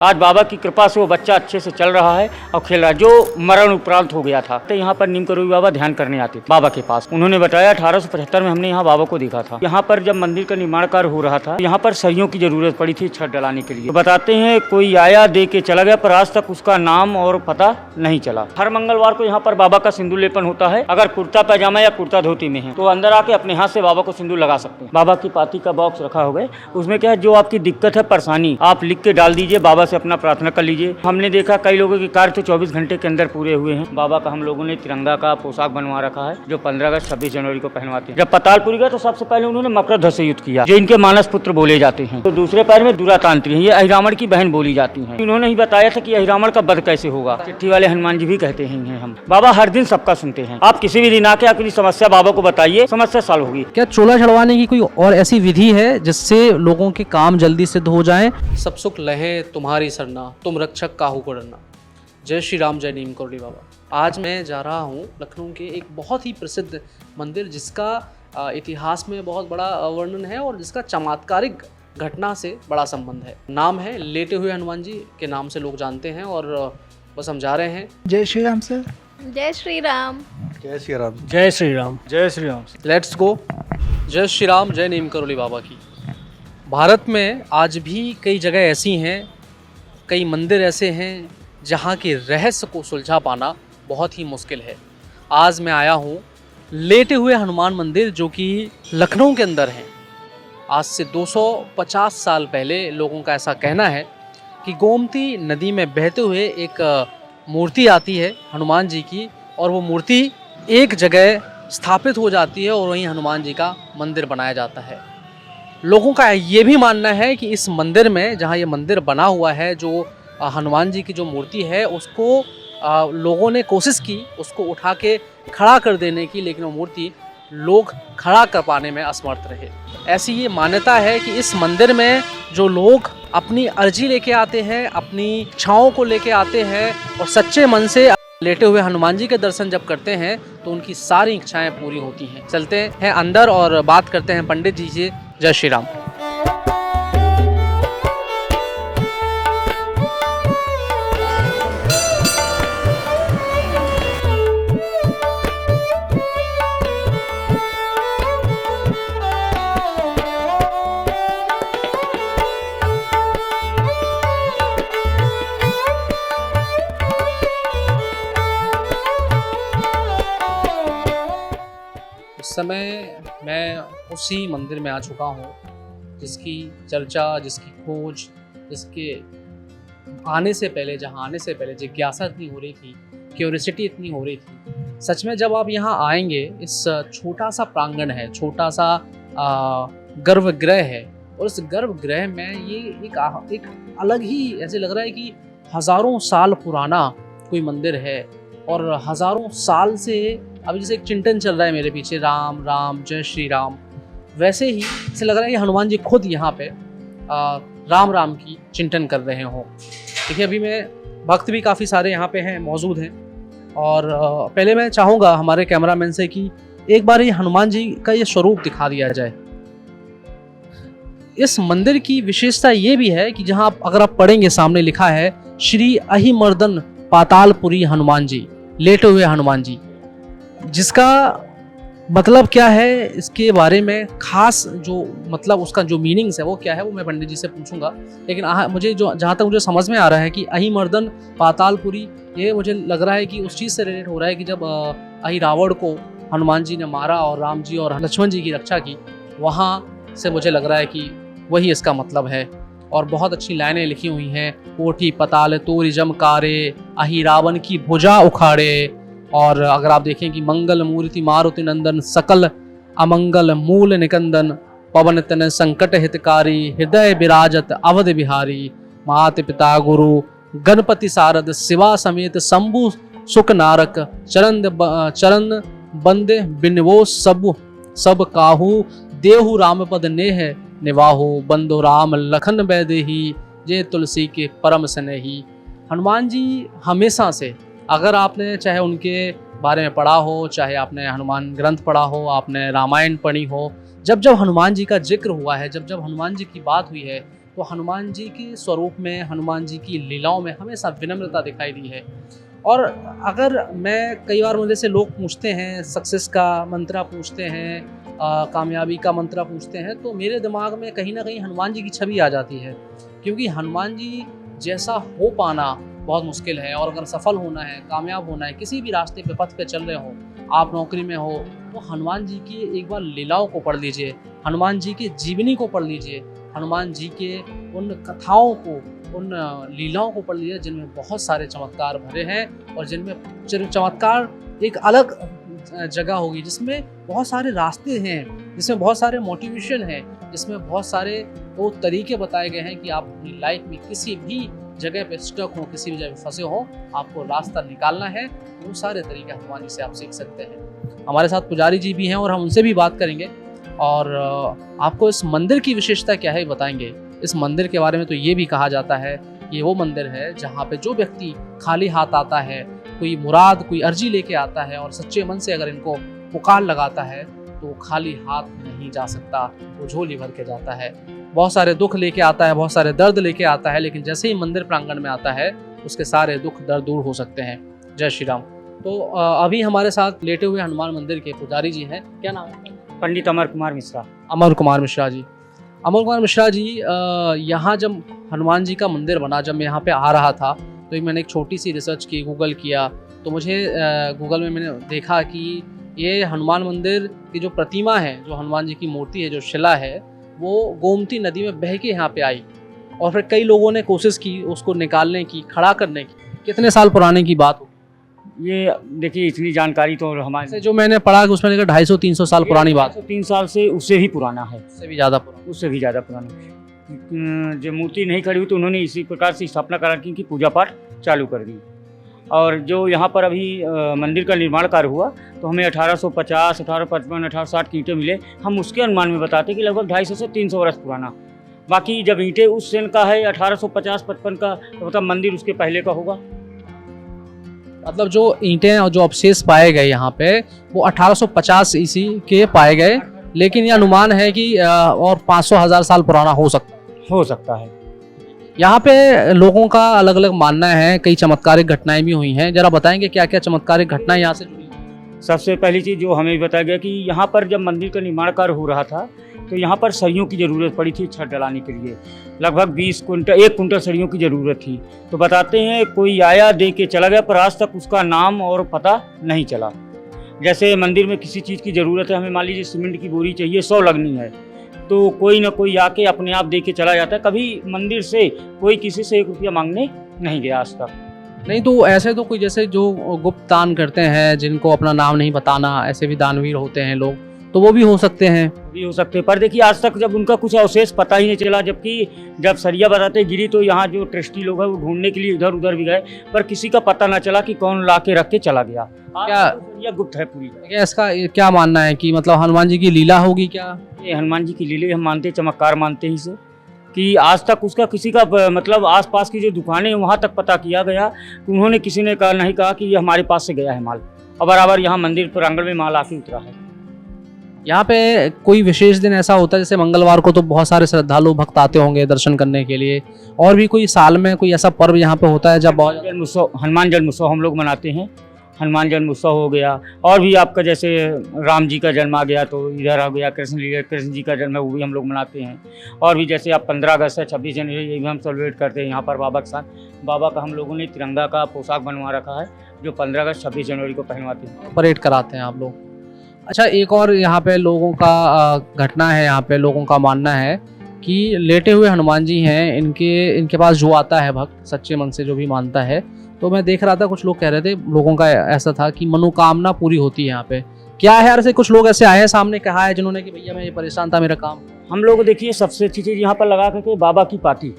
आज बाबा की कृपा से वो बच्चा अच्छे से चल रहा है और खेल रहा है, जो मरण उपरांत हो गया था। तो यहाँ पर नीम करोगी बाबा ध्यान करने आते थे बाबा के पास। उन्होंने बताया 1875 में हमने यहाँ बाबा को देखा था। यहाँ पर जब मंदिर का निर्माण कार्य हो रहा था, यहाँ पर सरियों की जरूरत पड़ी थी छत डलाने के लिए। तो बताते हैं कोई आया दे के चला गया, पर आज तक उसका नाम और पता नहीं चला। हर मंगलवार को यहाँ पर बाबा का सिंदूर लेपन होता है। अगर कुर्ता पैजामा या कुर्ता धोती में है तो अंदर आके अपने हाथ से बाबा को सिंदूर लगा सकते हैं। बाबा की पाती का बॉक्स रखा हो गया, उसमें क्या है, जो आपकी दिक्कत है, परेशानी, आप लिख के डाल दीजिए, बाबा से अपना प्रार्थना कर लीजिए। हमने देखा कई लोगों के कार्य तो 24 घंटे के अंदर पूरे हुए हैं। बाबा का हम लोगों ने तिरंगा का पोशाक बनवा रखा है, जो 15 अगस्त 26 जनवरी को पहनवाते हैं। जब पातालपुरी गए तो सबसे पहले उन्होंने मकरध्वज से युद्ध किया, जो इनके मानस पुत्र बोले जाते हैं। तो दूसरे पैर में दुरातांत्री है, ये अहिरावण की बहन बोली जाती है। इन्होंने ही बताया था कि अहिरावण का वध कैसे होगा। चिट्ठी वाले हनुमान जी भी कहते हैं हम। बाबा हर दिन सबका सुनते हैं। आप किसी भी दिन आके अपनी समस्या बाबा को बताइए, समस्या सॉल्व होगी। क्या चोला चढ़वाने की कोई और ऐसी विधि है जिससे लोगों के काम जल्दी सिद्ध हो जाएं? सब सुख लहे तुम्हारी सरना, तुम रक्षक काहू को डरना। जय श्री राम, जय नीम करोली बाबा। आज मैं जा रहा हूँ लखनऊ के एक बहुत ही प्रसिद्ध मंदिर, जिसका इतिहास में बहुत बड़ा वर्णन है और जिसका चमत्कारिक घटना से बड़ा संबंध है। नाम है लेटे हुए हनुमान जी के नाम से लोग जानते हैं, और बस हम जा रहे हैं। जय श्री राम सर। जय श्री राम। जय श्री राम। जय श्री राम। जय श्री राम। Let's go. जय श्री राम, जय नीम करोली बाबा की। भारत में आज भी कई जगह ऐसी हैं, कई मंदिर ऐसे हैं जहाँ के रहस्य को सुलझा पाना बहुत ही मुश्किल है। आज मैं आया हूँ लेटे हुए हनुमान मंदिर, जो कि लखनऊ के अंदर है। आज से 250 साल पहले लोगों का ऐसा कहना है कि गोमती नदी में बहते हुए एक मूर्ति आती है हनुमान जी की, और वो मूर्ति एक जगह स्थापित हो जाती है और वहीं हनुमान जी का मंदिर बनाया जाता है। लोगों का ये भी मानना है कि इस मंदिर में, जहाँ ये मंदिर बना हुआ है, जो हनुमान जी की जो मूर्ति है, उसको लोगों ने कोशिश की उसको उठा के खड़ा कर देने की, लेकिन वो मूर्ति लोग खड़ा कर पाने में असमर्थ रहे। ऐसी ये मान्यता है कि इस मंदिर में जो लोग अपनी अर्जी लेके आते हैं, अपनी इच्छाओं को लेके आते हैं और सच्चे मन से लेटे हुए हनुमान जी के दर्शन जब करते हैं तो उनकी सारी इच्छाएं पूरी होती हैं। चलते हैं अंदर और बात करते हैं पंडित जी से। जय श्री राम। इस समय मैं उसी मंदिर में आ चुका हूँ जिसकी चर्चा, जिसकी खोज, जिसके आने से पहले, जहाँ आने से पहले जिज्ञासा इतनी हो रही थी, क्यूरियोसिटी इतनी हो रही थी। सच में जब आप यहाँ आएंगे, इस छोटा सा प्रांगण है, छोटा सा गर्भगृह है, और इस गर्भगृह में ये एक अलग ही ऐसे लग रहा है कि हज़ारों साल पुराना कोई मंदिर है। और हज़ारों साल से अभी जैसे एक चिंतन चल रहा है मेरे पीछे, राम राम जय श्री राम, वैसे ही ऐसे लग रहा है कि हनुमान जी खुद यहाँ पे राम राम की चिंतन कर रहे हों। देखिए, अभी मैं भक्त भी काफ़ी सारे यहाँ पे हैं, मौजूद हैं, और पहले मैं चाहूँगा हमारे कैमरामैन से कि एक बार ये हनुमान जी का ये स्वरूप दिखा दिया जाए। इस मंदिर की विशेषता ये भी है कि जहाँ अगर आप पढ़ेंगे, सामने लिखा है श्री अहिमर्दन पातालपुरी हनुमान जी, लेटे हुए हनुमान जी, जिसका मतलब क्या है, इसके बारे में खास जो मतलब उसका जो मीनिंग्स है वो क्या है, वो मैं पंडित जी से पूछूंगा। लेकिन मुझे जो जहाँ तक मुझे समझ में आ रहा है कि अहिमर्दन पातालपुरी, ये मुझे लग रहा है कि उस चीज़ से रिलेट हो रहा है कि जब अहिरावण को हनुमान जी ने मारा और राम जी और लक्ष्मण जी की रक्षा की, वहाँ से मुझे लग रहा है कि वही इसका मतलब है। और बहुत अच्छी लाइनें लिखी हुई हैं, कोठी पताल तोरि जमकारे, अहिरावण की भुजा उखाड़े। और अगर आप देखें कि मंगल मूर्ति मारुति नंदन, सकल अमंगल मूल निकंदन, पवन तन संकट हितकारी, हृदय विराजत अवध बिहारी, मात पिता गुरु गणपति सारद, शिवा समेत शंभु सुख नारक, चरण बंदे बिनवो सब काहू, देहु राम पद नेह निवाहु, बंदो राम लखन बैदेही, जे तुलसी के परम स्नेही। हनुमान जी हमेशा से, अगर आपने चाहे उनके बारे में पढ़ा हो, चाहे आपने हनुमान ग्रंथ पढ़ा हो, आपने रामायण पढ़ी हो, जब जब हनुमान जी का जिक्र हुआ है, जब जब हनुमान जी की बात हुई है, तो हनुमान जी के स्वरूप में, हनुमान जी की लीलाओं में हमेशा विनम्रता दिखाई दी है। और अगर मैं कई बार मुझे से लोग पूछते हैं, सक्सेस का मंत्र पूछते हैं, कामयाबी का मंत्र पूछते हैं, तो मेरे दिमाग में कहीं ना कहीं हनुमान जी की छवि आ जाती है, क्योंकि हनुमान जी जैसा हो पाना बहुत मुश्किल है। और अगर सफल होना है, कामयाब होना है, किसी भी रास्ते पे पथ पे चल रहे हो, आप नौकरी में हो, तो हनुमान जी की एक बार लीलाओं को पढ़ लीजिए, हनुमान जी की जीवनी को पढ़ लीजिए, हनुमान जी के उन कथाओं को, उन लीलाओं को पढ़ लीजिए जिनमें बहुत सारे चमत्कार भरे हैं, और जिनमें चमत्कार एक अलग जगह होगी, जिसमें बहुत सारे रास्ते हैं, जिसमें बहुत सारे मोटिवेशन है, जिसमें बहुत सारे वो तरीके बताए गए हैं कि आप अपनी लाइफ में किसी भी जगह पे स्टक हो, किसी भी जगह पे फंसे हो, आपको रास्ता निकालना है। वो सारे तरीके हनुमान जी से आप सीख सकते हैं। हमारे साथ पुजारी जी भी हैं और हम उनसे भी बात करेंगे, और आपको इस मंदिर की विशेषता क्या है बताएंगे। इस मंदिर के बारे में तो ये भी कहा जाता है, ये वो मंदिर है जहाँ पे जो व्यक्ति खाली हाथ आता है, कोई मुराद, कोई अर्जी लेके आता है और सच्चे मन से अगर इनको पुकार लगाता है, तो खाली हाथ नहीं जा सकता, वो झोली भर के जाता है। बहुत सारे दुख लेके आता है, बहुत सारे दर्द लेके आता है, लेकिन जैसे ही मंदिर प्रांगण में आता है, उसके सारे दुख दर्द दूर हो सकते हैं। जय श्री राम। तो अभी हमारे साथ लेटे हुए हनुमान मंदिर के पुजारी जी हैं, क्या नाम है? पंडित अमर कुमार मिश्रा। अमर कुमार मिश्रा जी। अमर कुमार मिश्रा जी, यहाँ जब हनुमान जी का मंदिर बना, जब मैं यहाँ पे आ रहा था, तो मैंने एक छोटी सी रिसर्च की, गूगल किया, तो मुझे गूगल में मैंने देखा कि ये हनुमान मंदिर की जो प्रतिमा है, जो हनुमान जी की मूर्ति है, जो शिला है, वो गोमती नदी में बह के यहाँ पे आई, और फिर कई लोगों ने कोशिश की उसको निकालने की, खड़ा करने की। कितने साल पुराने की बात हो? ये देखिए, इतनी जानकारी तो हमारे जो मैंने पढ़ा कि उसमें 250-300 साल पुरानी बात, 3 साल से उससे भी पुराना है, उससे भी ज़्यादा पुराना। उससे भी ज़्यादा पुराना। जब मूर्ति नहीं खड़ी हुई तो उन्होंने इसी प्रकार से स्थापना करा की कि पूजा पाठ चालू कर दी। और जो यहाँ पर अभी मंदिर का निर्माण कार्य हुआ, तो हमें 1850, 1855, 1860 की ईंटें मिले। हम उसके अनुमान में बताते कि लगभग 250 से 300 वर्ष पुराना। बाकी जब ईंटें उस सन का है 1850-55 का, तो मतलब मंदिर उसके पहले का होगा। मतलब जो ईंटें और जो अवशेष पाए गए यहाँ पे, वो 1850 ईस्वी के पाए गए, लेकिन ये अनुमान है कि और 500-1000 साल पुराना हो सकता है। यहाँ पे लोगों का अलग अलग मानना है, कई चमत्कारिक घटनाएं भी हुई हैं। जरा बताएंगे क्या क्या चमत्कारिक घटनाएं यहाँ से जुड़ी? सबसे पहली चीज़ जो हमें बताया गया कि यहाँ पर जब मंदिर का निर्माण कार्य हो रहा था, तो यहाँ पर सरियों की ज़रूरत पड़ी थी छत डलाने के लिए। लगभग 1 कुंटल सरियों की ज़रूरत थी। तो बताते हैं कोई आया, दे के चला गया, पर आज तक उसका नाम और पता नहीं चला। जैसे मंदिर में किसी चीज़ की ज़रूरत है, हमें मान लीजिए सीमेंट की बोरी चाहिए, 100 लगनी है, तो कोई ना कोई आके अपने आप दे के चला जाता है। कभी मंदिर से कोई किसी से 1 रुपया मांगने नहीं गया आज तक। नहीं, तो ऐसे तो कोई जैसे जो गुप्त दान करते हैं, जिनको अपना नाम नहीं बताना, ऐसे भी दानवीर होते हैं लोग, तो वो भी हो सकते हैं। भी हो सकते हैं, पर देखिए आज तक जब उनका कुछ अवशेष पता ही नहीं चला। जबकि जब सरिया बताते गिरी, तो यहाँ जो ट्रस्टी लोग हैं वो ढूंढने के लिए इधर उधर भी गए, पर किसी का पता ना चला कि कौन ला के रख के चला गया। क्या सरिया गुप्त है पूरी। क्या इसका क्या मानना है कि मतलब हनुमान जी की लीला होगी क्या? ये हनुमान जी की लीले हम मानते, चमत्कार मानते हैं इसे, कि आज तक उसका किसी का मतलब आसपास की जो दुकानें हैं वहाँ तक पता किया गया कि उन्होंने, किसी ने कहा नहीं कहा कि ये हमारे पास से गया है माल, और बराबर यहाँ मंदिर प्रांगण में माल आके उतरा है। यहाँ पे कोई विशेष दिन ऐसा होता है, जैसे मंगलवार को तो बहुत सारे श्रद्धालु भक्त आते होंगे दर्शन करने के लिए, और भी कोई साल में कोई ऐसा पर्व यहाँ पे होता है जब बहुत जन्म उत्सव, हनुमान जन्म उत्सव हम लोग मनाते हैं। हनुमान जन्म उत्सव हो गया, और भी आपका जैसे राम जी का जन्म आ गया तो इधर आ गया, कृष्ण जी का जन्म है वो भी हम लोग मनाते हैं। और भी जैसे आप 15 अगस्त है, 26 जनवरी, ये भी हम सेलिब्रेट करते हैं यहाँ पर बाबा के साथ। बाबा का हम लोगों ने तिरंगा का पोशाक बनवा रखा है, जो 15 अगस्त 26 जनवरी को पहनवाते हैं, परेड कराते हैं आप लोग। अच्छा, एक और यहाँ पे लोगों का घटना है, यहाँ पे लोगों का मानना है कि लेटे हुए हनुमान जी हैं, इनके पास जो आता है भक्त सच्चे मन से, जो भी मानता है, तो मैं देख रहा था कुछ लोग कह रहे थे, लोगों का ऐसा था कि मनोकामना पूरी होती है यहाँ पे। क्या है यार, से कुछ लोग ऐसे आए हैं सामने, कहा है जिन्होंने कि भैया मैं ये परेशान था, मेरा काम। हम लोग देखिए सबसे अच्छी चीज़ यहाँ पर लगा करके बाबा की पाती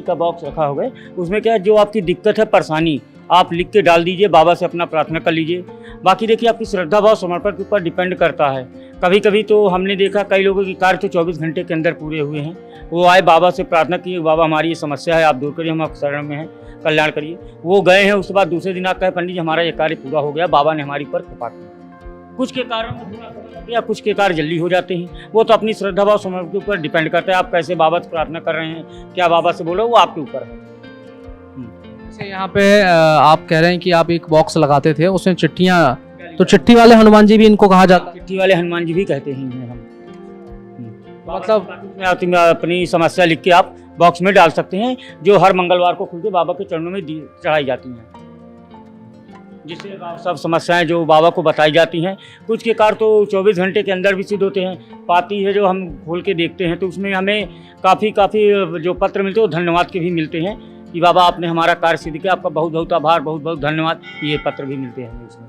का बॉक्स रखा हुआ है। उसमें क्या है, जो आपकी दिक्कत है, परेशानी, आप लिख के डाल दीजिए, बाबा से अपना प्रार्थना कर लीजिए। बाकी देखिए आपकी श्रद्धा भाव समर्पण के ऊपर डिपेंड करता है। कभी कभी तो हमने देखा कई लोगों की कार्य तो 24 घंटे के अंदर पूरे हुए हैं। वो आए, बाबा से प्रार्थना की, बाबा हमारी ये समस्या है, आप दूर करिए, हम आपके शरण में हैं, कल्याण करिए। वो गए हैं, उसके बाद दूसरे दिन आप कहे पंडित जी हमारा ये कार्य पूरा हो गया, बाबा ने हमारी पर कृपा की। कुछ के कारण या कुछ के कार्य जल्दी हो जाते हैं। वो तो अपनी श्रद्धा भाव समर्पण के ऊपर डिपेंड करता है, आप कैसे बाबा से प्रार्थना कर रहे हैं, क्या बाबा से बोलो, वो आपके ऊपर है। जैसे यहाँ पे आप कह रहे हैं कि आप एक बॉक्स लगाते थे उसमें चिट्ठियाँ, तो चिट्ठी वाले हनुमान जी भी इनको कहा जाता है? चिट्ठी वाले हनुमान जी भी कहते हैं इन्हें हम। मतलब में अपनी समस्या लिख के आप बॉक्स में डाल सकते हैं, जो हर मंगलवार को खुल के बाबा के चरणों में चढ़ाई जाती हैं, जिससे सब समस्याएं जो बाबा को बताई जाती हैं। कुछ के कार्य तो 24 घंटे के अंदर भी सिद्ध होते हैं। पाती है जो हम खोल के देखते हैं तो उसमें हमें काफ़ी जो पत्र मिलते हैं वो धन्यवाद के भी मिलते हैं कि बाबा आपने हमारा कार्य सिद्ध किया, आपका बहुत बहुत आभार, बहुत बहुत धन्यवाद, ये पत्र भी मिलते हैं हमें उसमें।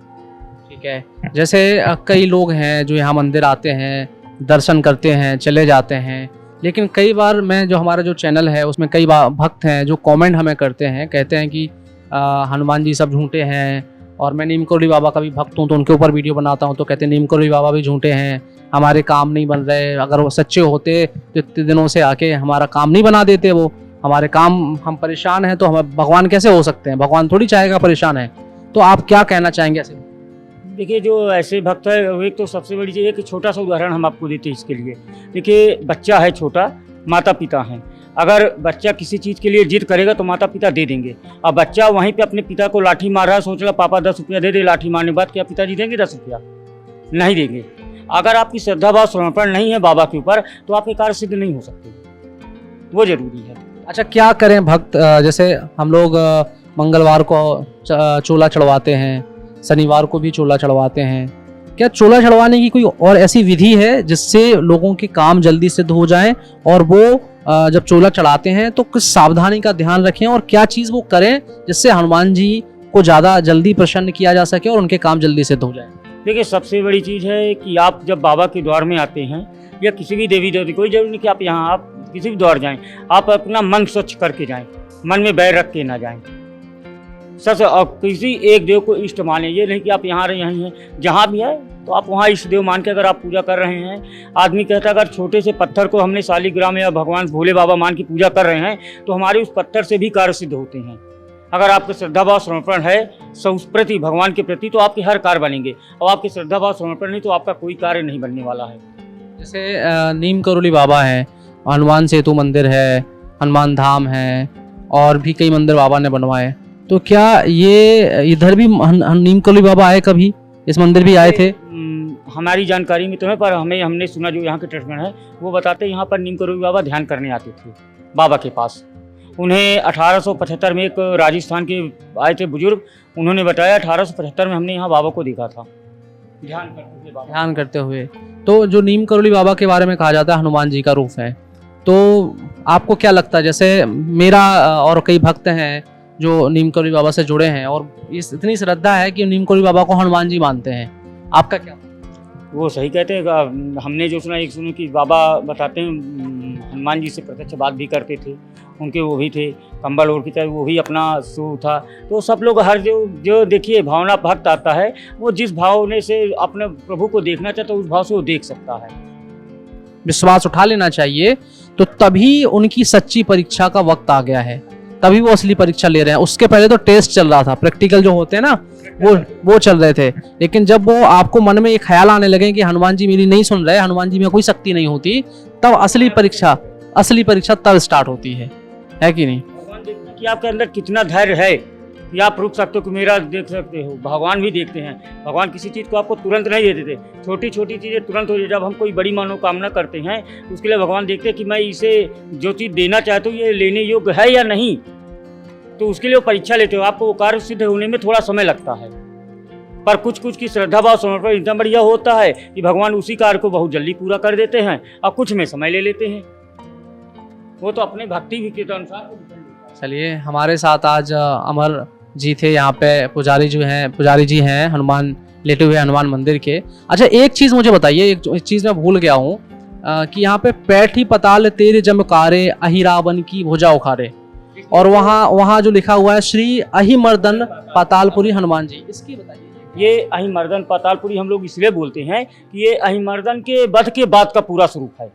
ठीक है, जैसे कई लोग हैं जो यहाँ मंदिर आते हैं, दर्शन करते हैं, चले जाते हैं, लेकिन कई बार मैं जो हमारा जो चैनल है उसमें कई बार भक्त हैं जो कमेंट हमें करते हैं, कहते हैं कि हनुमान जी सब झूठे हैं। और मैं नीम करोली बाबा का भी भक्त हूँ तो उनके ऊपर वीडियो बनाता हूँ तो कहते हैं नीम करोली बाबा भी झूठे हैं, हमारे काम नहीं बन रहे, अगर वो सच्चे होते तो इतने दिनों से आके हमारा काम नहीं बना देते, वो हमारे काम, हम परेशान हैं तो हम भगवान कैसे हो सकते हैं, भगवान थोड़ी चाहेगा परेशान है। तो आप क्या कहना चाहेंगे ऐसे? देखिए, जो ऐसे भक्त है, एक तो सबसे बड़ी चीज़ है कि छोटा सा उदाहरण हम आपको देते हैं इसके लिए। देखिए, बच्चा है छोटा, माता पिता हैं, अगर बच्चा किसी चीज़ के लिए जिद करेगा तो माता पिता दे देंगे। अब बच्चा वहीं पे अपने पिता को लाठी मार रहा है, सोच रहा पापा 10 रुपया दे दे, लाठी मारने के बाद क्या पिताजी देंगे 10 रुपया? नहीं देंगे। अगर आपकी श्रद्धा भाव समर्पण नहीं है बाबा के ऊपर तो आपके कार्य सिद्ध नहीं हो सकते, वो जरूरी है। अच्छा, क्या करें भक्त, जैसे हम लोग मंगलवार को चोला चढ़वाते हैं, शनिवार को भी चोला चढ़वाते हैं, क्या चोला चढ़वाने की कोई और ऐसी विधि है जिससे लोगों के काम जल्दी सिद्ध हो जाएं, और वो जब चोला चढ़ाते हैं तो किस सावधानी का ध्यान रखें और क्या चीज़ वो करें जिससे हनुमान जी को ज़्यादा जल्दी प्रसन्न किया जा सके और उनके काम जल्दी सिद्ध हो जाए? देखिए, सबसे बड़ी चीज़ है कि आप जब बाबा के द्वार में आते हैं या किसी भी देवी देवता, कोई जरूरी नहीं कि आप यहाँ आप किसी भी द्वार जाएं, आप अपना मन स्वच्छ करके जाएं, मन में बैर रख के ना जाएं। सच, और किसी एक देव को इष्ट माने, ये नहीं कि आप यहाँ रहे यहीं हैं, जहाँ भी है तो आप वहाँ इष्ट देव मान के अगर आप पूजा कर रहे हैं। आदमी कहता है अगर छोटे से पत्थर को हमने शालिग्राम या भगवान भोले बाबा मान की पूजा कर रहे हैं तो हमारे उस पत्थर से भी कार्य सिद्ध होते हैं। अगर आपका श्रद्धा भाव समर्पण है उस प्रति, भगवान के प्रति, तो आपके हर कार्य बनेंगे, और आपके श्रद्धा भाव समर्पण नहीं तो आपका कोई कार्य नहीं बनने वाला है। जैसे नीम करोली बाबा है, हनुमान सेतु मंदिर है, हनुमान धाम है, और भी कई मंदिर बाबा ने बनवाए, तो क्या ये इधर भी नीम करोली बाबा आए, कभी इस मंदिर भी आए थे? हमारी जानकारी में तो है, पर हमने सुना जो यहाँ के ट्रस्टमैन है वो बताते हैं यहाँ पर नीम करोली बाबा ध्यान करने आते थे बाबा के पास। उन्हें 1875 में एक राजस्थान के आए थे बुजुर्ग, उन्होंने बताया 1875 में हमने यहाँ बाबा को देखा था ध्यान करते हुए। तो जो नीम करोली बाबा के बारे में कहा जाता है हनुमान जी का रूप है, तो आपको क्या लगता है? जैसे मेरा और कई भक्त हैं जो नीम करोली बाबा से जुड़े हैं और इतनी श्रद्धा है कि नीम करोली बाबा को हनुमान जी मानते हैं, आपका क्या? वो सही कहते हैं। हमने जो सुना, एक सुनो कि बाबा बताते हैं हनुमान जी से प्रत्यक्ष बात भी करते थे, उनके वो भी थे कंबल ओढ़ के, चाहे वो भी अपना सू था। तो सब लोग हर जो देखिए भावना भक्त आता है, वो जिस भावने से अपने प्रभु को देखना चाहता है उस भाव से वो देख सकता है। विश्वास उठा लेना चाहिए, तो तभी उनकी सच्ची परीक्षा का वक्त आ गया है, तभी वो असली परीक्षा ले रहे हैं। उसके पहले तो टेस्ट चल रहा था, प्रैक्टिकल जो होते हैं ना वो चल रहे थे, लेकिन जब वो आपको मन में एक ख्याल आने लगे कि हनुमान जी मेरी नहीं सुन रहे, हनुमान जी में कोई शक्ति नहीं होती, तब असली परीक्षा तब स्टार्ट होती है कि नहीं? भगवान देखते हैं कि आपके अंदर कितना धैर्य है कि आप रुक सकते हो, कि मेरा देख सकते हो। भगवान भी देखते हैं, भगवान किसी चीज़ को आपको तुरंत नहीं दे देते, छोटी छोटी चीज़ें तुरंत हो जाए। जब हम कोई बड़ी मनोकामना करते हैं तो उसके लिए भगवान देखते हैं कि मैं इसे जो चीज़ देना चाहता हूँ ये लेने योग्य है या नहीं, तो उसके लिए वो परीक्षा लेते हो। आपको वो कार्य सिद्ध होने में थोड़ा समय लगता है, पर कुछ की श्रद्धा भाव समर्पण इतना बढ़िया होता है कि भगवान उसी कार्य को बहुत जल्दी पूरा कर देते हैं और कुछ में समय ले लेते हैं। वो तो अपने भक्ति भी के अनुसार। चलिए, हमारे साथ आज अमर जी थे यहाँ पे, पुजारी जी हैं हनुमान लेटे हुए हनुमान मंदिर के। अच्छा, एक चीज़ मुझे बताइए, एक चीज़ मैं भूल गया हूँ कि यहाँ पे पैठी पताल तेरे जमकारे अहिरावन की भुजा उखारे, और वहाँ जो लिखा हुआ है श्री अहिमर्दन पातालपुरी हनुमान जी, इसकी बताइए। ये अहिमर्दन पातालपुरी हम लोग इसलिए बोलते हैं कि ये अहिमर्दन के वध के बाद का पूरा स्वरूप है।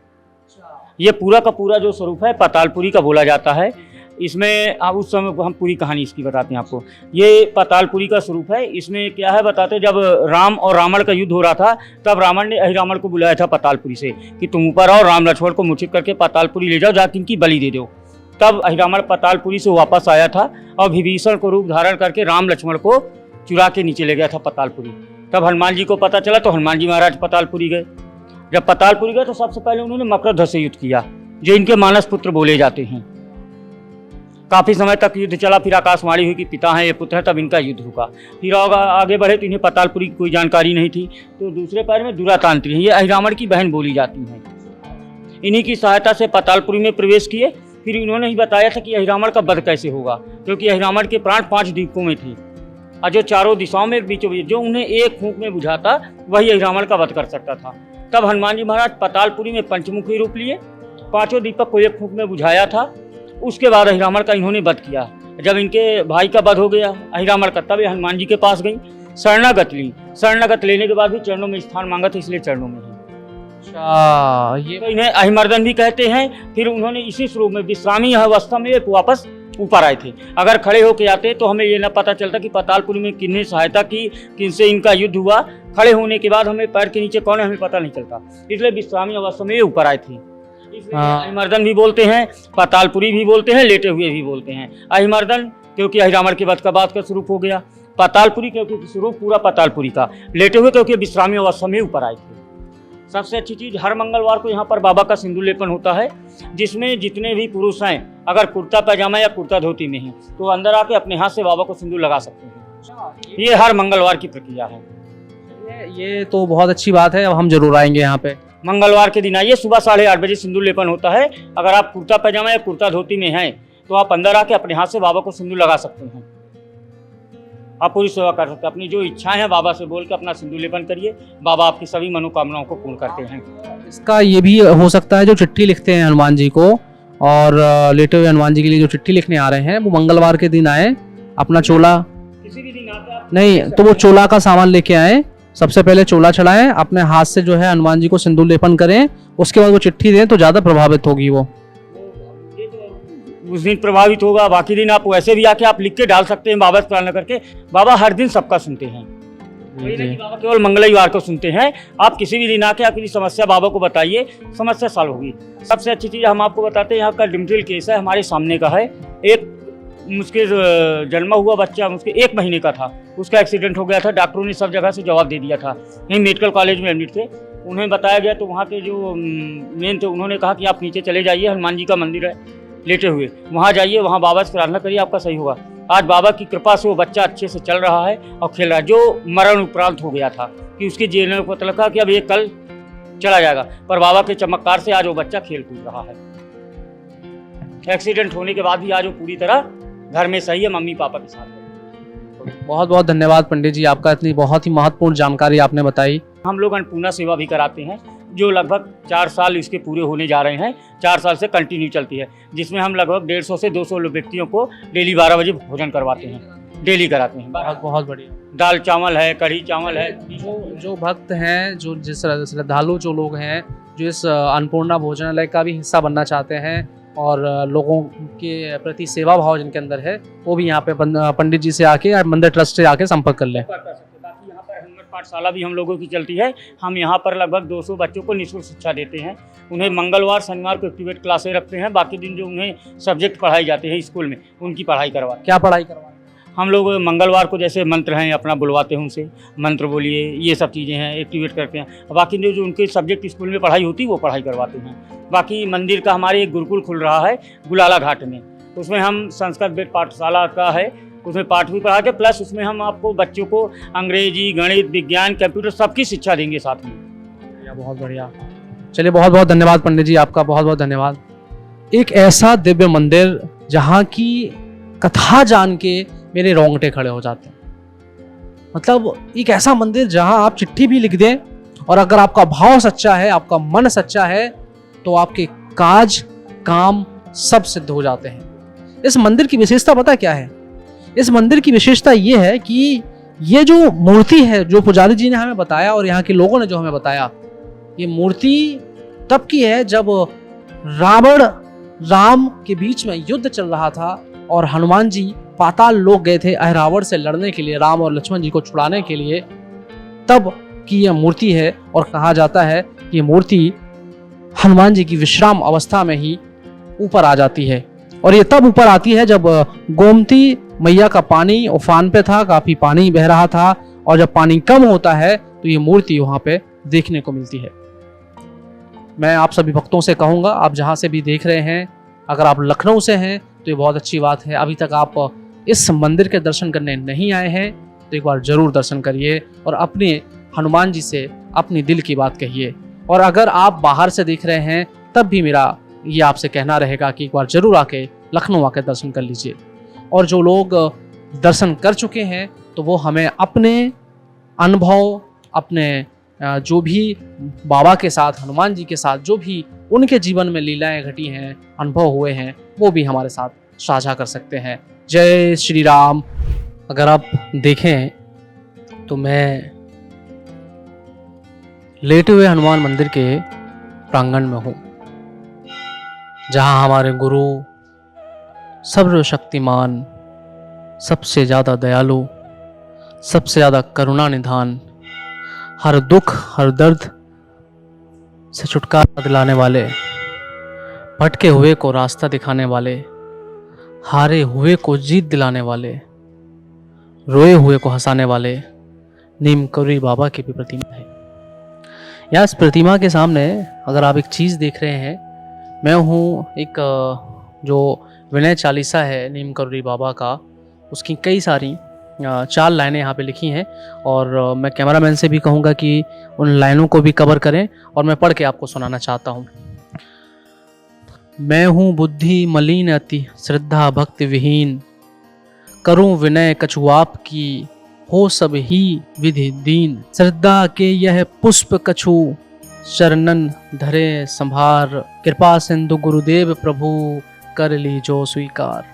ये पूरा का पूरा जो स्वरूप है पातालपुरी का बोला जाता है। इसमें अब उस समय हम पूरी कहानी इसकी बताते हैं आपको। ये पातालपुरी का स्वरूप है। इसमें क्या है बताते, जब राम और रावण का युद्ध हो रहा था तब रावण ने अहिरावण को बुलाया था पातालपुरी से कि तुम ऊपर आओ, राम लक्ष्मण को मूर्छित करके पातालपुरी ले जाओ, जाकर इनकी बलि दे दो। तब अहिरावण पातालपुरी से वापस आया था और विभीषण को रूप धारण करके राम लक्ष्मण को चुरा के नीचे ले गया था पातालपुरी। तब हनुमान जी को पता चला तो हनुमान जी महाराज पातालपुरी गए। जब पातालपुरी गए तो सबसे पहले उन्होंने मकरध्वज से युद्ध किया, जो इनके मानस पुत्र बोले जाते हैं। काफी समय तक युद्ध चला, फिर आकाशवाणी हुई कि पिता हैं ये पुत्र है, तब इनका युद्ध रुका। फिर आगे बढ़े तो इन्हें पातालपुरी की कोई जानकारी नहीं थी, तो दूसरे पैर में दुरातांत्री हैं, ये अहिरावण की बहन बोली जाती हैं। इन्हीं की सहायता से पातालपुरी में प्रवेश किए। फिर इन्होंने ही बताया था कि अहिरावण का वध कैसे होगा, क्योंकि अहिरावण के प्राण 5 द्वीपों में थे और जो चारों दिशाओं में बीचों बीच जो उन्हें एक फूंक में बुझाता वही अहिरावण का वध कर सकता था। तब हनुमान जी महाराज पातालपुरी में पंचमुखी रूप लिए, 5 दीपक को एक फूंक में बुझाया था। उसके बाद अहिरावण का इन्होंने वध किया। जब इनके भाई का वध हो गया अहिरावण का, तब ये हनुमान जी के पास गई, शरणागत ली। शरणागत लेने के बाद भी चरणों में स्थान मांगा था, इसलिए चरणों में है। अच्छा, ये तो इन्हें अहिमर्दन भी कहते हैं। फिर उन्होंने इसी स्वरूप में विश्रामी अवस्था में वापस ऊपर आए थे। अगर खड़े होके आते तो हमें ये न पता चलता कि पातालपुरी में किन्हें सहायता की, किनसे इनका युद्ध हुआ। खड़े होने के बाद हमें पैर के नीचे कौन है हमें पता नहीं चलता, इसलिए विश्रामी अवस्था में ये ऊपर आए थे। इसलिए अहिमर्दन भी बोलते हैं, पातालपुरी भी बोलते हैं, लेटे हुए भी बोलते हैं। अहिमर्दन क्योंकि अहिरावण के वध का बाद का स्वरूप हो गया, पातालपुरी क्योंकि स्वरूप पूरा पातालपुरी का, लेटे हुए क्योंकि विश्रामी अवस्था में ऊपर आए थे। सबसे अच्छी चीज़, हर मंगलवार को यहाँ पर बाबा का सिंदूर लेपन होता है, जिसमें जितने भी पुरुष हैं अगर कुर्ता पैजामा या कुर्ता धोती में हैं तो अंदर आके अपने हाथ से बाबा को सिंदूर लगा सकते हैं। ये हर मंगलवार की प्रक्रिया है। ये तो बहुत अच्छी बात है, अब हम जरूर आएंगे यहाँ पे। मंगलवार के दिन आइए, सुबह 8:30 बजे सिंदूर लेपन होता है। अगर आप कुर्ता पैजामा या कुर्ता धोती में हैं तो आप अंदर आके अपने हाथ से बाबा को सिंदूर लगा सकते हैं। आप पूरी सेवा कर सकते हैं, अपनी जो इच्छाएं हैं बाबा से बोल के अपना सिंदूर लेपन करिए, बाबा आपकी सभी मनोकामनाओं को पूर्ण करते हैं। इसका ये भी हो सकता है जो चिट्ठी लिखते हैं हनुमान जी को, और लेटे हुए हनुमान जी के लिए जो चिट्ठी लिखने आ रहे हैं वो मंगलवार के दिन आए, अपना चोला किसी भी दिन आते आप नहीं तो वो चोला का सामान लेके आए। सबसे पहले चोला चढ़ाएं, अपने हाथ से जो है हनुमान जी को सिंदूर लेपन करें, उसके बाद वो चिट्ठी दें तो ज़्यादा प्रभावित होगी वो। उस दिन प्रभावित होगा। बाकी दिन आप वैसे भी आके आप लिख के डाल सकते हैं बाबा से प्रार्थना करके। बाबा हर दिन सबका सुनते हैं, वही नहीं कि बाबा केवल मंगलवार को सुनते हैं। आप किसी भी दिन आके अपनी समस्या बाबा को बताइए, समस्या सॉल्व होगी। सबसे अच्छी चीज़ हम आपको बताते हैं, यहाँ का डिम्पल केस है, हमारे सामने का है। एक मुझके जन्मा हुआ बच्चा उसके 1 महीने का था, उसका एक्सीडेंट हो गया था। डॉक्टरों ने सब जगह से जवाब दे दिया था, यहीं मेडिकल कॉलेज में एडमिट थे। उन्हें बताया गया तो वहाँ के जो मेन थे उन्होंने कहा कि आप नीचे चले जाइए, हनुमान जी का मंदिर है लेटे हुए, वहाँ जाइए, वहाँ बाबा से प्रार्थना करिए, आपका सही होगा। आज बाबा की कृपा से वो बच्चा अच्छे से चल रहा है और खेल रहा है। जो मरण उपरांत हो गया था कि उसके जीने में पता लगा कि अब ये कल चला जाएगा, पर बाबा के चमत्कार से आज वो बच्चा खेल कूद रहा है। एक्सीडेंट होने के बाद भी आज वो पूरी तरह घर में सही है, मम्मी पापा के साथ। बहुत बहुत धन्यवाद पंडित जी, आपका इतनी बहुत ही महत्वपूर्ण जानकारी आपने बताई। हम लोग अन्नपूर्णा सेवा भी कराते हैं, जो लगभग 4 साल इसके पूरे होने जा रहे हैं। 4 साल से कंटिन्यू चलती है, जिसमें हम लगभग 150 से 200 व्यक्तियों को डेली 12 बजे भोजन करवाते हैं, डेली कराते हैं। बहुत बहुत बढ़िया। दाल चावल है, कढ़ी चावल है। जो भक्त हैं, जो जिस श्रद्धालु जो लोग हैं, जो इस अन्नपूर्णा भोजनालय का भी हिस्सा बनना चाहते हैं और लोगों के प्रति सेवा भाव जिनके अंदर है, वो भी यहाँ पे पंडित जी से आके या मंदिर ट्रस्ट से आके संपर्क कर लें। बाकी यहाँ पर हनुमान पाठशाला भी हम लोगों की चलती है। हम यहाँ पर लगभग 200 बच्चों को निःशुल्क शिक्षा देते हैं। उन्हें मंगलवार शनिवार को एक्टिवेट क्लासें रखते हैं। बाकी दिन जो उन्हें सब्जेक्ट पढ़ाई जाते हैं स्कूल में, उनकी पढ़ाई करवाते हैं। क्या पढ़ाई करवाएं? हम लोग मंगलवार को जैसे मंत्र हैं अपना बुलवाते हैं, उनसे मंत्र बोलिए, ये सब चीज़ें हैं, एक्टिवेट करते हैं। बाकी जो उनके सब्जेक्ट स्कूल में पढ़ाई होती है वो पढ़ाई करवाते हैं। बाकी मंदिर का हमारे एक गुरुकुल खुल रहा है गुलाला घाट में, उसमें हम संस्कृत वेद पाठशाला का है, उसमें पाठ भी पढ़ाते, प्लस उसमें हम आपको बच्चों को अंग्रेजी, गणित, विज्ञान, कंप्यूटर सबकी शिक्षा देंगे साथ में। बहुत बढ़िया। चलिए, बहुत बहुत धन्यवाद पंडित जी, आपका बहुत बहुत धन्यवाद। एक ऐसा दिव्य मंदिर जहाँ की कथा जान के मेरे रोंगटे खड़े हो जाते हैं। मतलब एक ऐसा मंदिर जहाँ आप चिट्ठी भी लिख दें और अगर आपका भाव सच्चा है, आपका मन सच्चा है, तो आपके काज काम सब सिद्ध हो जाते हैं। इस मंदिर की विशेषता पता क्या है? इस मंदिर की विशेषता ये है कि ये जो मूर्ति है, जो पुजारी जी ने हमें बताया और यहाँ के लोगों ने जो हमें बताया, ये मूर्ति तब की है जब रावण राम के बीच में युद्ध चल रहा था और हनुमान जी पाताल लोक गए थे अहिरावण से लड़ने के लिए, राम और लक्ष्मण जी को छुड़ाने के लिए, तब की यह मूर्ति है। और कहा जाता है कि मूर्ति हनुमान जी की विश्राम अवस्था में ही ऊपर आ जाती है। और ये तब ऊपर आती है जब गोमती मैया का पानी उफान पे था, काफी पानी बह रहा था, और जब पानी कम होता है तो ये मूर्ति वहां पे देखने को मिलती है। मैं आप सभी भक्तों से कहूंगा, आप जहां से भी देख रहे हैं, अगर आप लखनऊ से हैं तो ये बहुत अच्छी बात है। अभी तक आप इस मंदिर के दर्शन करने नहीं आए हैं तो एक बार जरूर दर्शन करिए और अपने हनुमान जी से अपनी दिल की बात कहिए। और अगर आप बाहर से देख रहे हैं तब भी मेरा ये आपसे कहना रहेगा कि एक बार जरूर आके लखनऊ आके दर्शन कर लीजिए। और जो लोग दर्शन कर चुके हैं तो वो हमें अपने अनुभव, अपने जो भी बाबा के साथ, हनुमान जी के साथ जो भी उनके जीवन में लीलाएं घटी हैं, अनुभव हुए हैं, वो भी हमारे साथ साझा कर सकते हैं। जय श्री राम। अगर आप देखें तो मैं लेटे हुए हनुमान मंदिर के प्रांगण में हूँ, जहाँ हमारे गुरु सर्वशक्तिमान, सबसे ज़्यादा दयालु, सबसे ज़्यादा करुणा निधान, हर दुख हर दर्द से छुटकारा दिलाने वाले, भटके हुए को रास्ता दिखाने वाले, हारे हुए को जीत दिलाने वाले, रोए हुए को हंसाने वाले नीम करोली बाबा की भी प्रतिमा है। यहाँ इस प्रतिमा के सामने अगर आप एक चीज़ देख रहे हैं, मैं हूँ एक जो विनय चालीसा है नीम करोली बाबा का, उसकी कई सारी 4 लाइनें यहाँ पे लिखी हैं। और मैं कैमरामैन से भी कहूँगा कि उन लाइनों को भी कवर करें और मैं पढ़ के आपको सुनाना चाहता हूँ। मैं हूँ बुद्धि मलिन अति श्रद्धा भक्ति विहीन, करूँ विनय कछु आप की हो सब ही विधि दीन, श्रद्धा के यह पुष्प कछु चरणन धरे संभार, कृपा सिंधु गुरुदेव प्रभु कर लीजो स्वीकार।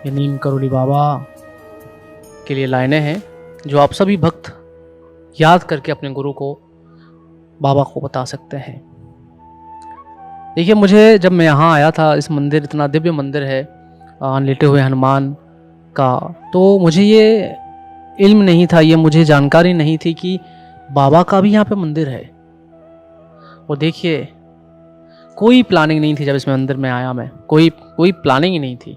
ये नीम करोली बाबा के लिए लाइनें हैं जो आप सभी भक्त याद करके अपने गुरु को, बाबा को बता सकते हैं। देखिए, मुझे जब मैं यहाँ आया था, इस मंदिर, इतना दिव्य मंदिर है लेटे हुए हनुमान का, तो मुझे ये इल्म नहीं था, ये मुझे जानकारी नहीं थी कि बाबा का भी यहाँ पे मंदिर है। और देखिए, कोई प्लानिंग नहीं थी जब इस मंदिर में आया मैं, कोई प्लानिंग ही नहीं थी।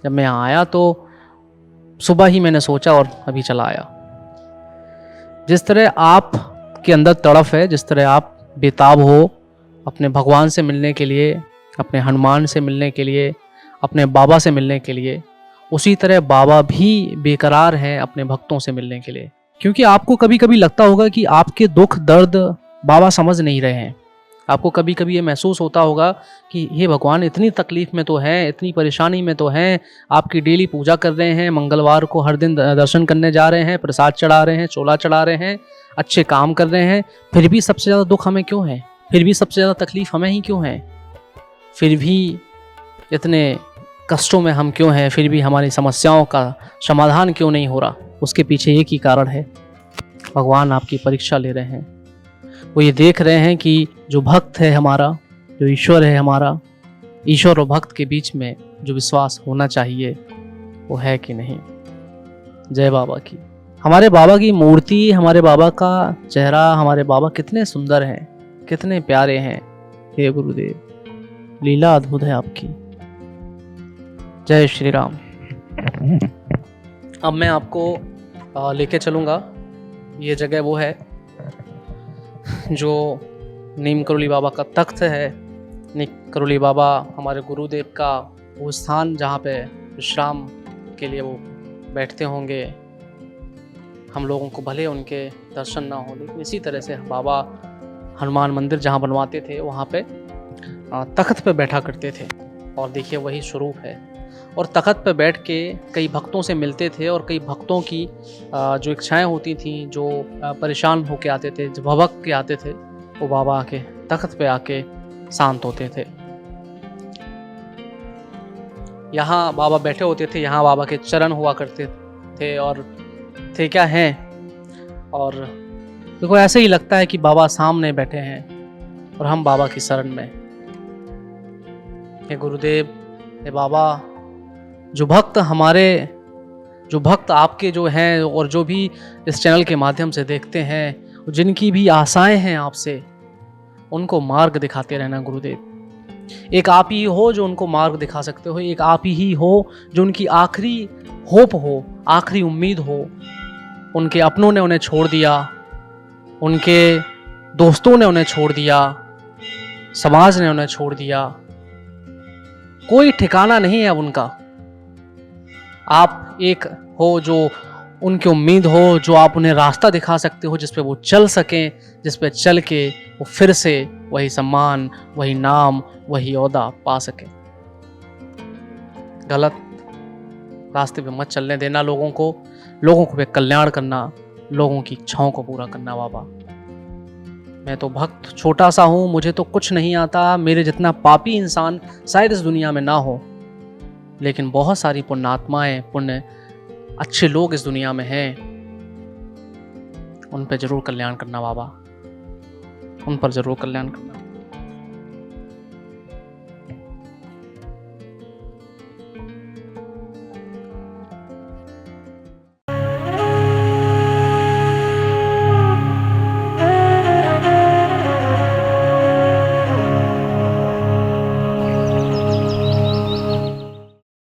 जब मैं यहाँ आया तो सुबह ही मैंने सोचा और अभी चला आया। जिस तरह आप के अंदर तड़फ है, जिस तरह आप बेताब हो अपने भगवान से मिलने के लिए, अपने हनुमान से मिलने के लिए, अपने बाबा से मिलने के लिए, उसी तरह बाबा भी बेकरार हैं अपने भक्तों से मिलने के लिए। क्योंकि आपको कभी कभी लगता होगा कि आपके दुख दर्द बाबा समझ नहीं रहे हैं। आपको कभी कभी ये महसूस होता होगा कि ये भगवान इतनी तकलीफ में तो हैं, इतनी परेशानी में तो हैं, आपकी डेली पूजा कर रहे हैं, मंगलवार को हर दिन दर्शन करने जा रहे हैं, प्रसाद चढ़ा रहे हैं, चोला चढ़ा रहे हैं, अच्छे काम कर रहे हैं, फिर भी सबसे ज़्यादा दुख हमें क्यों है? फिर भी सबसे ज़्यादा तकलीफ हमें ही क्यों है? फिर भी इतने कष्टों में हम क्यों हैं? फिर भी हमारी समस्याओं का समाधान क्यों नहीं हो रहा? उसके पीछे एक ही कारण है, भगवान आपकी परीक्षा ले रहे हैं। वो ये देख रहे हैं कि जो भक्त है हमारा, जो ईश्वर है हमारा, ईश्वर और भक्त के बीच में जो विश्वास होना चाहिए वो है कि नहीं। जय बाबा की। हमारे बाबा की मूर्ति, हमारे बाबा का चेहरा, हमारे बाबा कितने सुंदर हैं, कितने प्यारे हैं। हे गुरुदेव, लीला अद्भुत है आपकी। जय श्री राम। अब मैं आपको लेके चलूँगा, ये जगह वो है जो नीम करोली बाबा का तख्त है। नीम करोली बाबा हमारे गुरुदेव का वो स्थान जहाँ पे विश्राम के लिए वो बैठते होंगे। हम लोगों को भले उनके दर्शन ना हो, लेकिन इसी तरह से बाबा हनुमान मंदिर जहाँ बनवाते थे वहाँ पे तख्त पे बैठा करते थे। और देखिए, वही स्वरूप है। और तख्त पे बैठ के कई भक्तों से मिलते थे और कई भक्तों की जो इच्छाएं होती थी, जो परेशान होके आते थे, जो भभक के आते थे, वो बाबा आके तख्त पे आके शांत होते थे। यहाँ बाबा बैठे होते थे, यहाँ बाबा के चरण हुआ करते थे और थे क्या हैं। और देखो, ऐसे ही लगता है कि बाबा सामने बैठे हैं और हम बाबा की शरण में। हे गुरुदेव, हे बाबा, जो भक्त आपके जो हैं और जो भी इस चैनल के माध्यम से देखते हैं, जिनकी भी आशाएं हैं आपसे, उनको मार्ग दिखाते रहना गुरुदेव। एक आप ही हो जो उनको मार्ग दिखा सकते हो, एक आप ही हो जो उनकी आखिरी होप हो, आखिरी उम्मीद हो। उनके अपनों ने उन्हें छोड़ दिया, उनके दोस्तों ने उन्हें छोड़ दिया, समाज ने उन्हें छोड़ दिया, कोई ठिकाना नहीं है अब उनका। आप एक हो जो उनकी उम्मीद हो, जो आप उन्हें रास्ता दिखा सकते हो जिस पे वो चल सकें, जिस पे चल के वो फिर से वही सम्मान, वही नाम, वही ओहदा पा सके। गलत रास्ते पे मत चलने देना लोगों को भी कल्याण करना, लोगों की इच्छाओं को पूरा करना। बाबा, मैं तो भक्त छोटा सा हूँ, मुझे तो कुछ नहीं आता, मेरे जितना पापी इंसान शायद इस दुनिया में ना हो, लेकिन बहुत सारी पुण्यात्माएं, पुण्य अच्छे लोग इस दुनिया में हैं। उन पर जरूर कल्याण करना बाबा, उन पर जरूर कल्याण करना।